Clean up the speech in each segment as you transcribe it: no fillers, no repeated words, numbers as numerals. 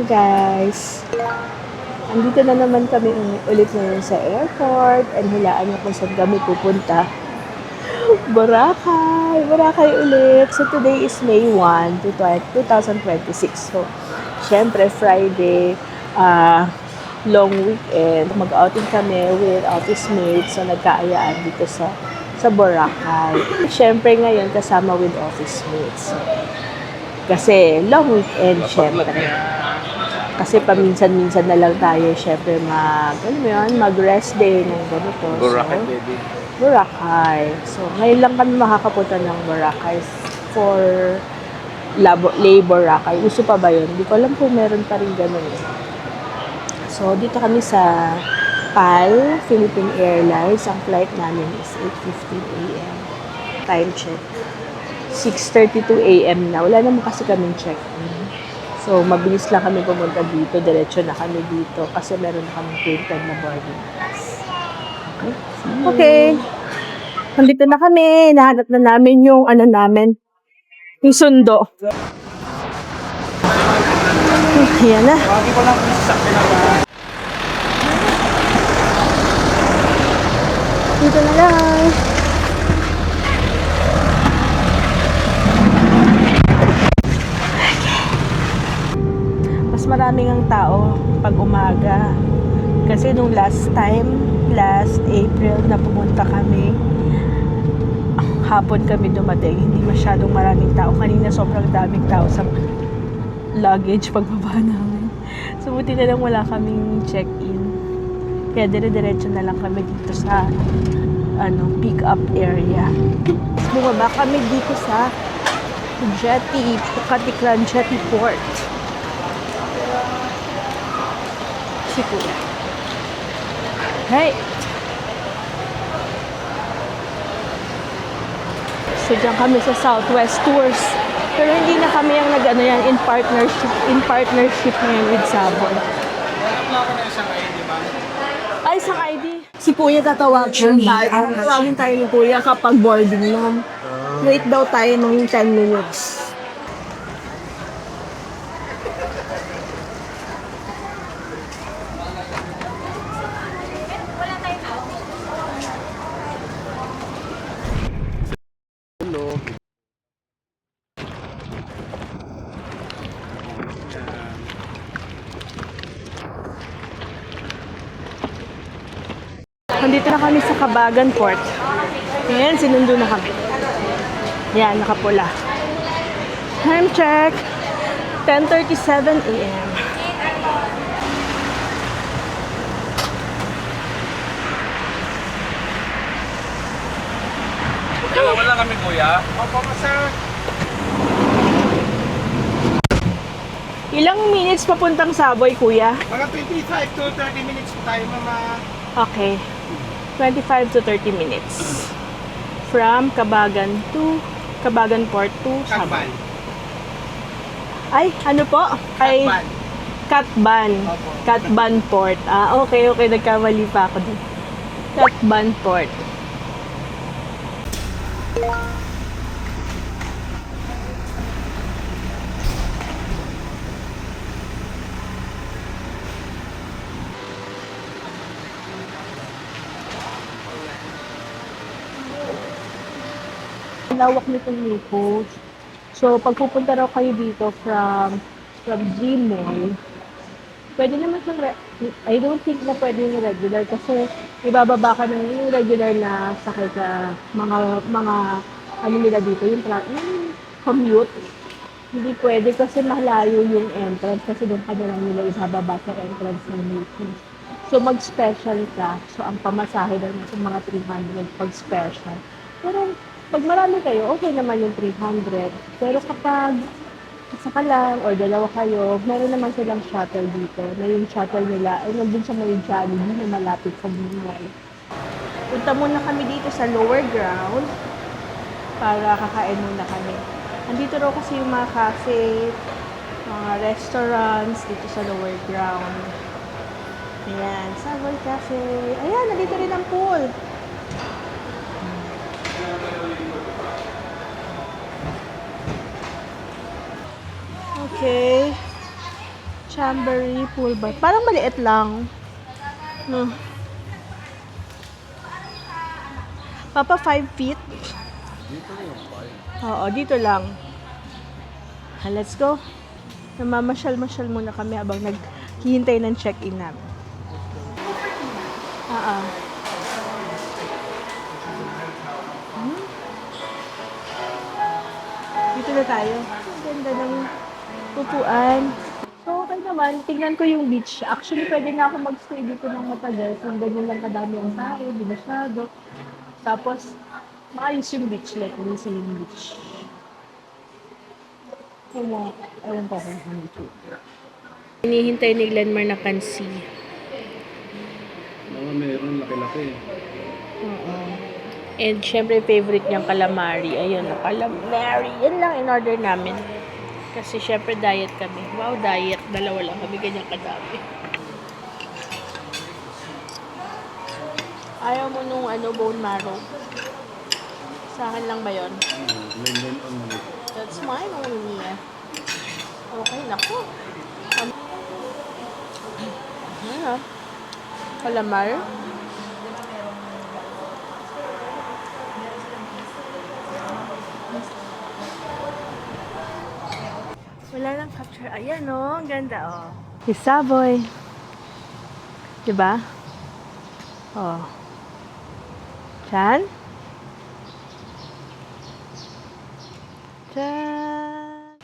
guys! Andito na naman kami ulit ngayon sa airport and hulaan niyo kung saan kami pupunta. Boracay! Boracay ulit! So today is May 1, 2026. So, syempre Friday, long weekend. Mag-outing kami with office mates. So nagkaayaan dito sa Boracay. Syempre ngayon kasama with office mates. Kasi long weekend, syempre. Kasi paminsan-minsan na lang tayo, syempre mag-rest day ng ganito. Boracay, baby. Boracay. So, ngayon lang kami makakapunta ng Boracay for Labor Boracay. Gusto pa ba yun? Hindi ko alam kung meron pa rin ganun. So, dito kami sa PAL, Philippine Airlines. Ang flight namin is 8:15 a.m. Time check. 6:32 a.m. na. Wala naman kasi kaming check-in. So, mabilis lang kami pumunta dito. Diretso na kami dito kasi meron na kami printed na boarding pass. Okay? Okay. Nandito na kami. Nahanap na namin yung yung sundo. Ayan na. Dito na lang. Mas maraming ang tao pag umaga. Kasi nung last April na pumunta kami, hapon kami dumating, hindi masyadong maraming tao. Kanina sobrang daming tao sa luggage pagbaba namin. So buti na lang wala kaming check-in. Kaya dire-diretso na lang kami dito sa pick-up area. Bumaba kami dito sa Jetty, Katiklan Jetty Port. Si Kuya. Hey! So, dyan kami sa Southwest Tours. Pero hindi na kami yung in partnership ngayon with Sabon. Ay, isang ID. Si Kuya tatawagin tayo. Tatawagin tayo ni Kuya kapag boarding na. Wait daw tayo ng 10 minutes. Nandito na kami sa Cabagan Port. Ayan, sinundo na kami. Yan, nakapula. Time check. 10:37 a.m. Wala kami, kuya. Opo, sir. Ilang minutes papuntang Saboy, kuya? Mga 25 to 30 minutes po tayo, mama. Okay. 25 to 30 minutes. From Cabagan Port to Saboy. Katban. Ay, ano po? Ay, Katban. Katban. Opo. Katban Port. Okay. Nagkamali pa ako dun. Katban Port. Lawak nitong Nico. So, pag pupunta raw kayo dito from Gmail, pwede naman I don't think na pwede yung regular kasi ibababa ka ng yung regular na sakay sa mga nila dito, yung commute. Hindi pwede kasi malayo yung entrance kasi doon ka na lang nila ibababa sa entrance ng Nico. So, mag-special ka. So, ang pamasahe daw sa mga 300 pag special. Pero, pag marami kayo, okay naman yung 300. Pero kapag isa ka lang or dalawa kayo, meron naman silang shuttle dito. Na yung shuttle nila ay nandun sa may Jollibee na malapit sa Bungal. Punta muna kami dito sa lower ground para kakain muna kami. Andito raw kasi yung mga cafe, mga restaurants dito sa lower ground. Ayan, Savoy Cafe. Ayan, nandito rin ang pool. Okay. Chambery pool bar. Parang maliit lang. No. Papa, 5 feet? Dito na yung Oo, dito lang. Let's go. Namamasyal-masyal muna kami habang naghihintay ng check-in namin. Dito na tayo. Ang ganda ng upuan. So, okay naman. Tingnan ko yung beach. Actually, pwede na ako mag-stay dito ng matagal. Kung ganyan lang kadami ang tao, di masyado. Tapos, maayos yung beach. Like, sa yung beach. Kung ewan ko kung ano ito. Hinihintay ni Glenmar na kansi. meron laki-laki. Oo. And syempre favorite niyang calamari. Ayun, calamari. Yan lang in order namin. Kasi syempre diet kami. Wow, diet. Dalawa lang kami ganyan kadami. Ayaw mo nung bone marrow. Sa akin lang ba yun? London only. That's mine only. Okay, naku. Calamar. Wala lang capture. Ayan ang ganda Savoy. Diba? Chan? Chan!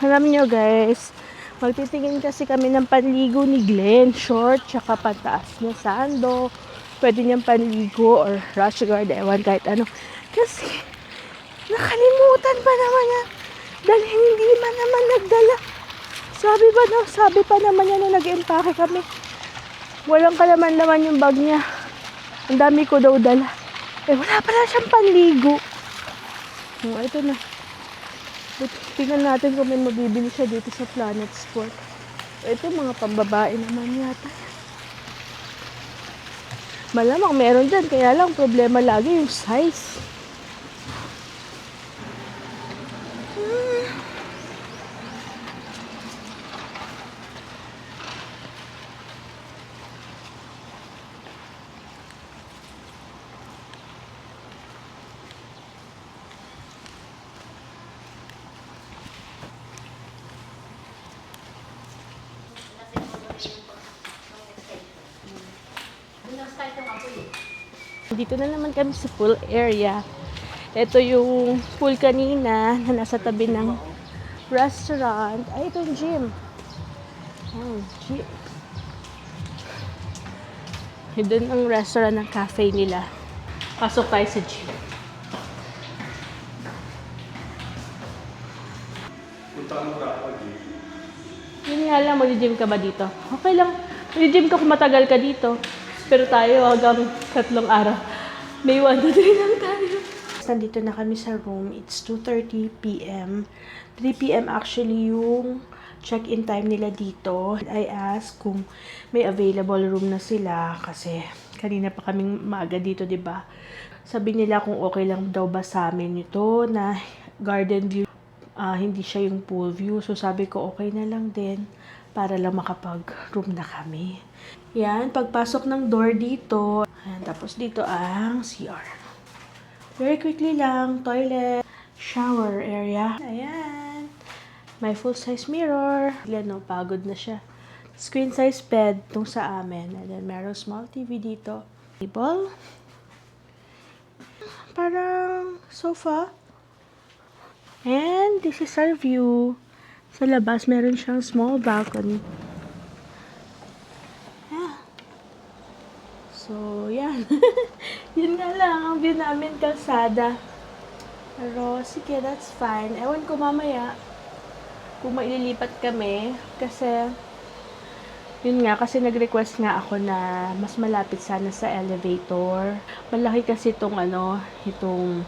Alam nyo guys, magtitingin kasi kami ng panligo ni Glenn. Short, tsaka pataas na sando. Pwede niyang panligo or rash guard, ewan kahit ano. Kasi, nakalimutan pa naman niya. Dahil hindi man naman nagdala. Sabi pa naman niya nung nag-empake kami. Walang kalaman-laman yung bag niya. Ang dami ko daw dala. Wala pala siyang panligo. Ito na. Tingnan natin kung may mabibili siya dito sa Planet Sport. Ito mga pambabae naman yata. Malamang meron dyan. Kaya lang problema lagi yung size. Dito na naman kami sa pool area. Ito yung pool kanina na nasa tabi ng restaurant. Ay, ito yung gym. Gym. Doon ang restaurant ng cafe nila. Pasok tayo sa gym. Punta ka ng Brackwell, Yun nga lang, mag-gym ka ba dito? Okay lang. Mag-gym ka kung matagal ka dito. Pero tayo hanggang 3 araw. May 1 to 3 lang tayo. Nandito na kami sa room. It's 2:30 p.m. 3 p.m. actually yung check-in time nila dito. I asked kung may available room na sila kasi kanina pa kaming maaga dito, 'di ba? Sabi nila kung okay lang daw ba sa amin ito na garden view. Hindi siya yung pool view. So sabi ko okay na lang din para lang makapag-room na kami. Yan, pagpasok ng door dito. Ayan, tapos dito ang CR. Very quickly lang, toilet, shower area. Ayan. May full-size mirror. No, pagod na siya. Screen size bed tong sa amin. And then meron small TV dito. Table. Parang sofa. And this is our view. Sa labas, meron siyang small balcony. So, yan. Yun nga lang, ang view namin kalsada. Pero, sige, that's fine. Ewan ko mamaya kung maililipat kami. Kasi, yun nga, kasi nag-request nga ako na mas malapit sana sa elevator. Malaki kasi itong itong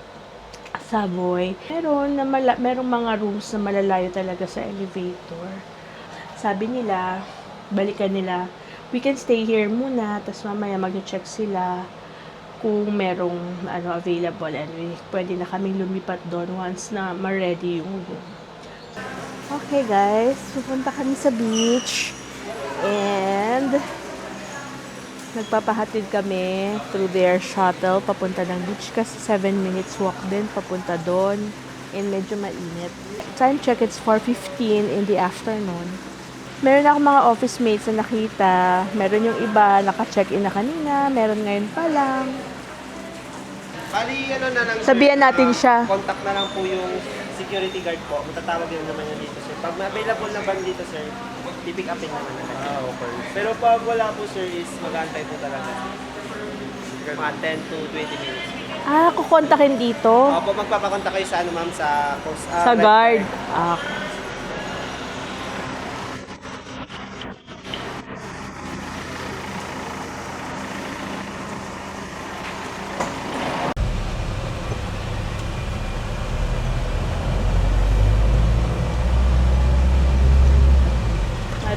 Savoy. Merong mga rooms na malalayo talaga sa elevator. Sabi nila, balikan nila, we can stay here muna, tapos mamaya mag-check sila kung merong available and pwede na kaming lumipat doon once na ma-ready yung room. Okay guys, pupunta kami sa beach. And nagpapahatid kami through their shuttle papunta ng beach kasi 7 minutes walk din papunta doon. And medyo mainit. Time check, it's 4:15 in the afternoon. Meron akong mga office mates na nakita. Meron yung iba, naka-check-in na kanina. Meron ngayon pa lang. Bali, ano na lang, Sabihan sir, natin siya. Contact na lang po yung security guard po. Matatawag din naman yan dito, sir. Pag available na van dito, sir, pipick upin naman na. Okay. Pero pag wala po, sir, is mag-aantay po talaga. Mga 10 to 20 minutes. Kukontakin dito. Opo, magpapakontak kayo sa ano, ma'am, sa post. Sa guard.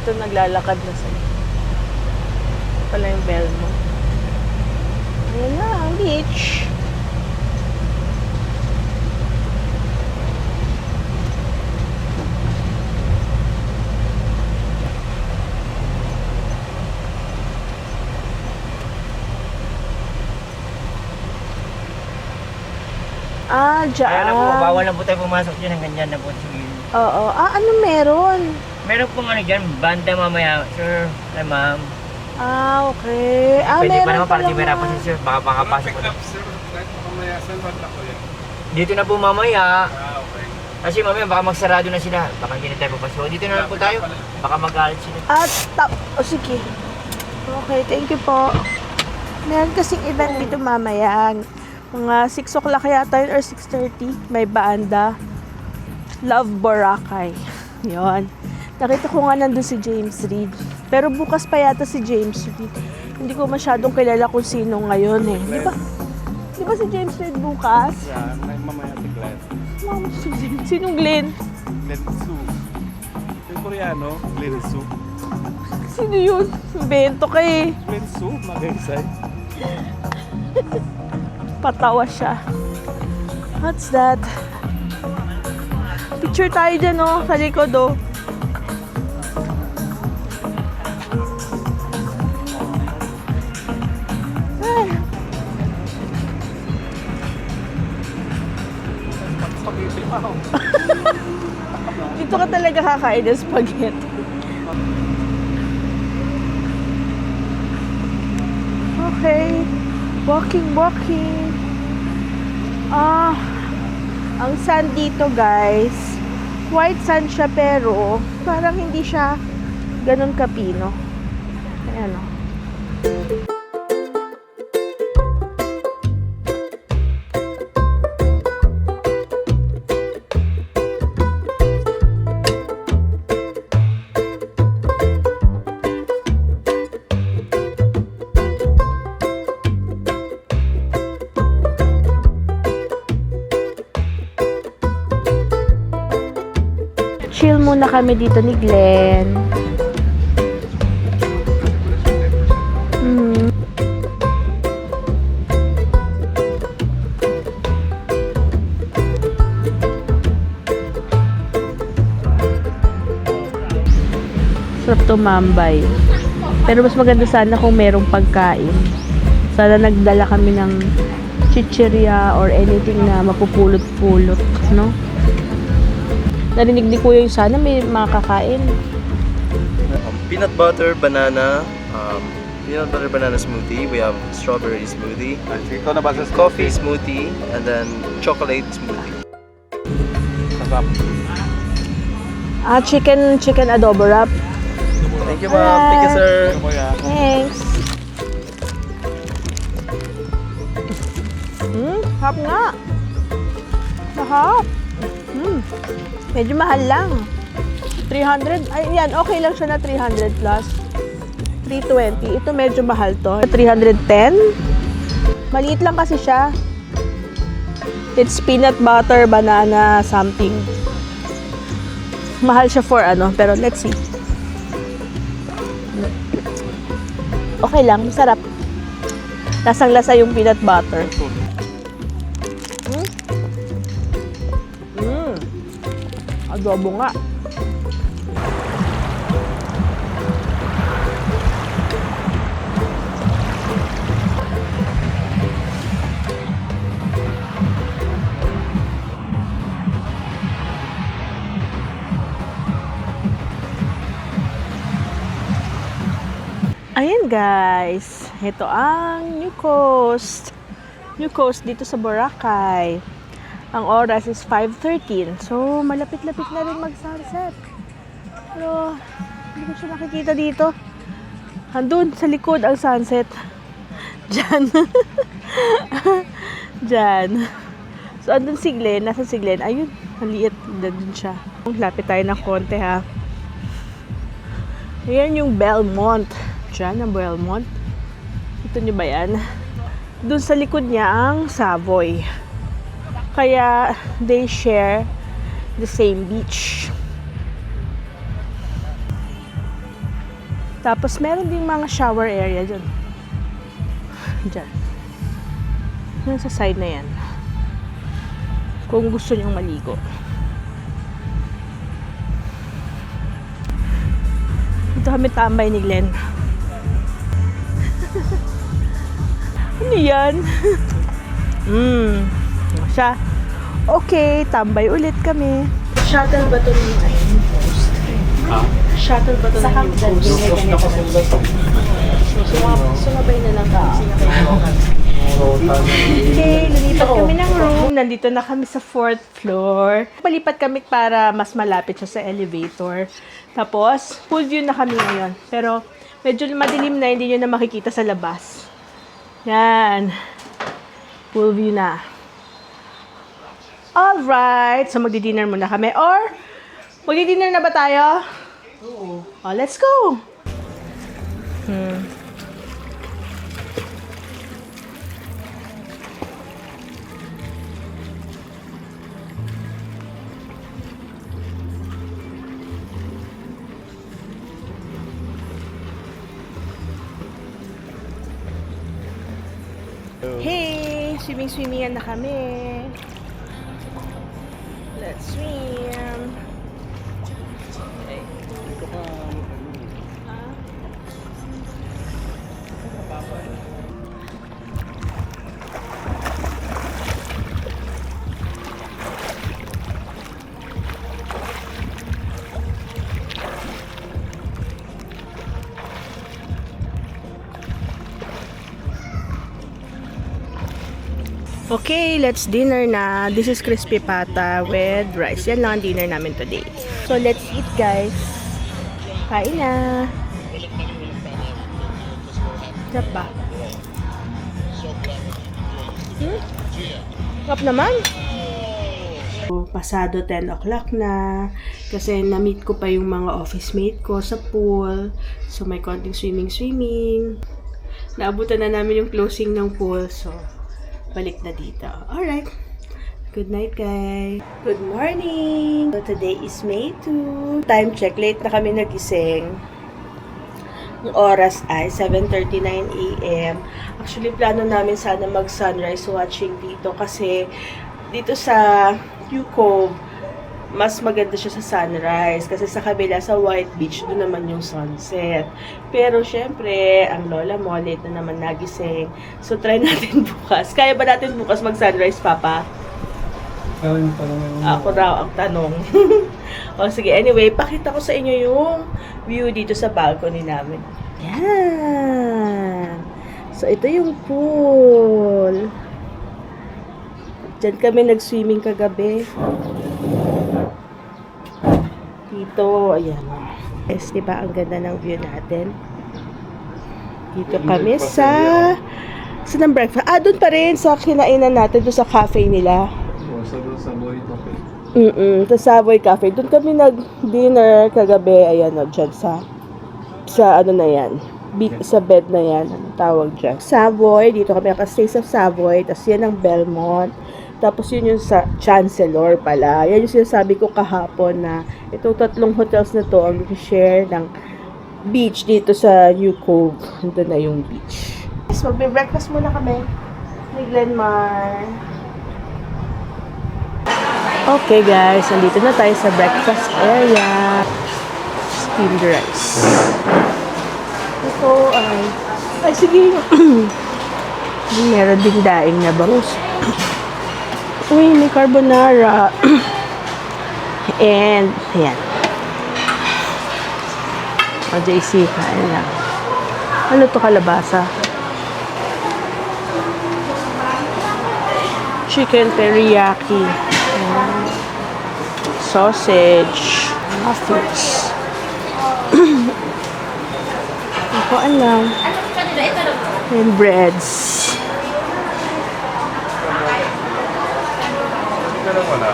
Ito naglalakad na sila. Ito pala yung bell mo. Ayan na, ang beach. Dyan. Kaya na po, bawal na po tayo pumasok dyan hanggang dyan na po. Oo. Ano meron? Meron pong ano dyan, banda mamaya, sir, ay ma'am. Okay. Pwede pa Meron naman para pala di may rapas nga. si sir, baka makapasok po. Sir, kahit mamaya, saan banda ko yan? Dito na po mamaya. Okay. Kasi mamaya baka magsarado na sila, baka hindi na tayo papasok. Dito na lang po tayo, baka magalit sila. Sige. Okay, thank you po. Meron kasing event dito mamaya. Mga 6 o'clock yata yun or 6:30. May banda. Love Boracay. Yun. Nakita ko nga nandun si James Reid. Pero bukas pa yata si James Reid. Hindi ko masyadong kilala kung sino ngayon eh. Di ba si James Reid bukas? Yan, may mamaya si Glenn. Mama, sinong Glenn? Glenn Su. Yung Koreano, Glenn Su. Sino yun? Bento ka eh. Glenn Su, Magaysay. Patawa siya. What's that? Picture tayo dyan, oh. Sa likod, oh. Ay. Spaghetti pa ako. Dito ka talaga kakain ng spaghetti. Okay. Walking. Ang sand dito, guys. White sand siya pero parang hindi siya ganun kapino. Ayan, oh. Chill muna kami dito ni Glenn. Sarap tumambay. Pero mas maganda sana kung merong pagkain. Sana nagdala kami ng chichirya or anything na mapupulot-pulot, no? Narinig ni Kuya yung sana may makakain. Peanut butter banana smoothie. We have strawberry smoothie, Ikaw na ba sa coffee smoothie, and then chocolate smoothie. Sarap. Chicken adobo wrap. Thank you, ma'am. Thank you, sir. Kuya. Thanks. Hap nga. Mahap. Medyo mahal lang. 300. Ay, yan. Okay lang siya na 300 plus. 320. Ito medyo mahal to. 310. Maliit lang kasi siya. It's peanut butter, banana, something. Mahal siya for ano. Pero let's see. Okay lang. Masarap. Lasang-lasa yung peanut butter. Adobo nga. Ayan guys, ito ang New Coast. New Coast dito sa Boracay. Ang oras is 5:13. So, malapit-lapit na rin mag-sunset. Pero, hindi ko siya nakikita dito. Andun, sa likod ang sunset. Diyan. Diyan. So, andun si Glenn. Nasa si Glenn. Ayun, maliit. Andun siya. Lapit tayo ng konti ha. Ayan yung Belmont. Diyan ang Belmont. Ito nyo ba yan? Doon sa likod niya ang Savoy. Kaya they share the same beach. Tapos meron ding mga shower area dyan. Dyan. Yan sa side na yan. Kung gusto nyong maligo. Ito kami tambay ni Glenn. Ano yan? Siya. Okay, tambay ulit kami. Shuttle ba ito ng New Coast? Shuttle ba ito ng New Coast? Sumabay na lang ka. Okay, lumipat kami ng room. Nandito na kami sa 4th floor. Palipat kami para mas malapit siya sa elevator. Tapos, full view na kami ngayon. Pero, medyo madilim na, hindi nyo na makikita sa labas. Yan. Full view na. Alright. So, magdi-dinner muna kami. Or, magdi-dinner na ba tayo? Oo. Oh, let's go. Hey! Swimming-swimmingan na kami. Let's swim. Okay, let's dinner na. This is crispy pata with rice. Yan lang ang dinner namin today. So, let's eat, guys. Kain na. Sarap ba? Sarap naman. Pasado 10 o'clock na. Kasi na-meet ko pa yung mga office mate ko sa pool. So, may konting swimming. Naabutan na namin yung closing ng pool. So, balik na dito. Alright. Good night, guys. Good morning. So, today is May 2. Time check. Late na kami nagising. Ang oras ay 7:39 a.m. Actually, plano namin sana mag-sunrise watching dito kasi dito sa New Cove, mas maganda siya sa sunrise kasi sa kabila sa White Beach, doon naman yung sunset. Pero syempre, ang lola mo late na naman nagising. So try natin bukas. Kaya ba natin bukas mag-sunrise, Papa? Ako raw ang tanong. O sige, anyway, pakita ko sa inyo yung view dito sa balcony namin. Yan. So ito yung pool. Diyan kami nag-swimming kagabi. Dito, ayan. Yes, diba? Ang ganda ng view natin. Dito kami sa ng breakfast. Doon pa rin sa kinainan natin, doon sa cafe nila. Sa Savoy Cafe. Sa Savoy Cafe. Doon kami nag-dinner kagabi. Ayan, dyan sa ano na yan. Sa bed na yan. Ano tawag dyan? Savoy. Dito kami nakastay sa Savoy. Tapos yan ang Belmont. Tapos yun yung sa Chancellor pala. Yan yung sinasabi ko kahapon na itong 3 hotels na to ang share ng beach dito sa New Cove. Ito na yung beach. So, magbe-breakfast muna kami ni Glenmar. Okay guys, nandito na tayo sa breakfast area. Steamed rice. Ito ay sige. Meron din daing na bangus. Uy, may carbonara. And, ayan. O, JC, kain lang. Ano to, kalabasa? Chicken teriyaki. Ayan. Sausage. Muffins. Kuhaan lang. And breads. Wala.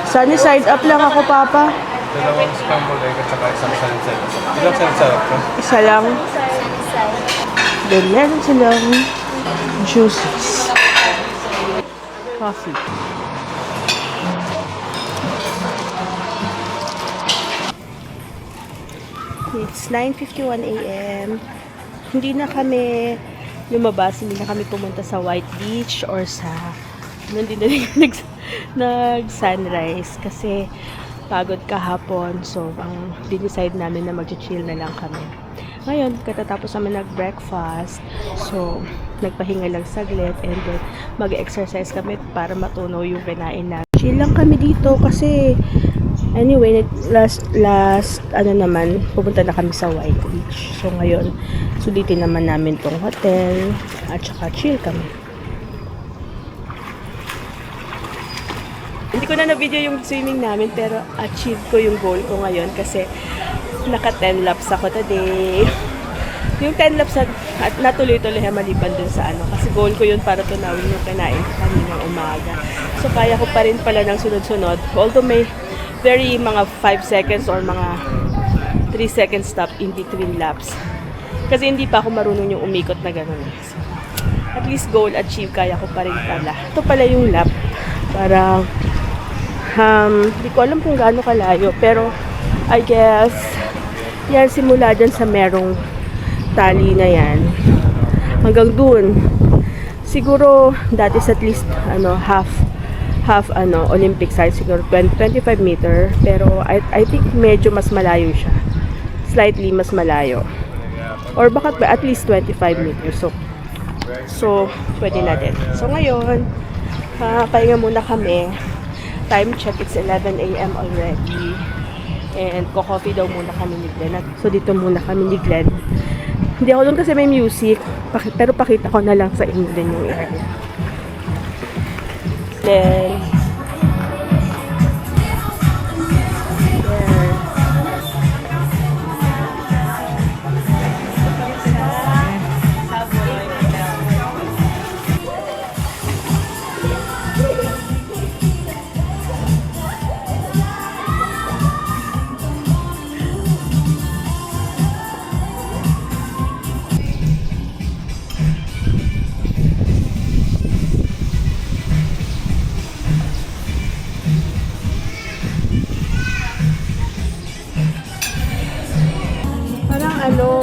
Sunny side up lang ako, Papa. Dalawang scrambled egg at saka isang sunset. Ilang sunset ka? Isa lang. Then meron silang juices. Coffee. It's 9:51 a.m. Hindi na kami lumabas, hindi na kami pumunta sa White Beach or sa hindi na nag-sunrise kasi pagod kahapon. So, ang dinecide namin na mag-chill na lang kami. Ngayon, katatapos namin nag-breakfast. So, nagpahinga lang saglit and then mag-exercise kami para matunaw yung kinain namin. Chill lang kami dito kasi anyway, last naman, pupunta na kami sa White Beach. So, ngayon, sulitin naman namin tong hotel at saka chill kami. Hindi ko na na-video yung swimming namin pero achieve ko yung goal ko ngayon kasi naka 10 laps ako today. Yung 10 laps at natuloy-tuloy maliban dun sa kasi goal ko yun para tunawin yung kinain kaninang umaga. So kaya ko pa rin pala ng sunod-sunod. Although may very mga 5 seconds or mga 3 seconds stop in between laps. Kasi hindi pa ako marunong yung umikot na gano'n. So, at least goal achieve, kaya ko pa rin pala. Ito pala yung lap. Para hindi ko alam kung gaano kalayo, pero I guess yan, simula dyan sa merong tali na yan hanggang dun. Siguro that is at least half Olympic size, siguro 25 meter, pero I think medyo mas malayo siya, slightly mas malayo, or baka at least 25 meters. So pwede na din. So ngayon pahinga muna kami. Time check, it's 11 a.m. already. And ko-coffee daw muna kami ni Glenn. So dito muna kami ni Glenn. Hindi ako doon kasi may music. Pero pakita ko na lang sa inyo din yung area. Then,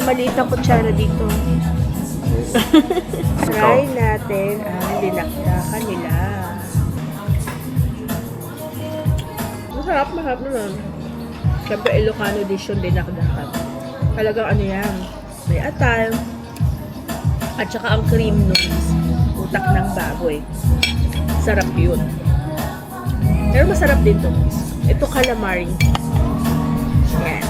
maliit na kutsara dito. Try natin ang dinakdakan nila. Masarap naman. Siyempre, Ilocano dish yung dinakdakan. Talagang yan, may atal, at saka ang cream noodles. Utak ng baboy. Sarap yun. Pero masarap din to. Ito calamari. Yan.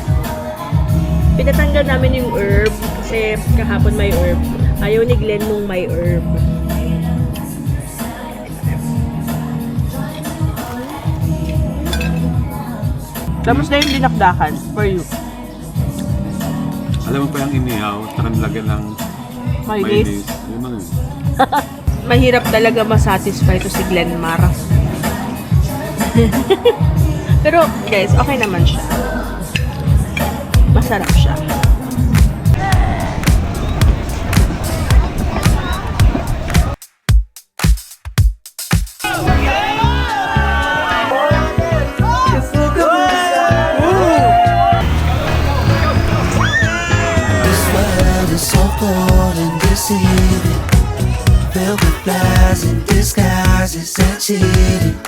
Pinatanggal namin yung herb kasi kahapon may herb. Ayaw ni Glenn nung may herb. Tapos na yung dinakdakan for you. Alam mo pa yung inihaw, saka nilagyan ng Mayonnaise. Yun lang yun. Mahirap talaga masatisfy to si Glenn Mara. Pero guys, okay naman siya. Masarap siya. So cold and deceiving, filled with lies and disguises and cheating.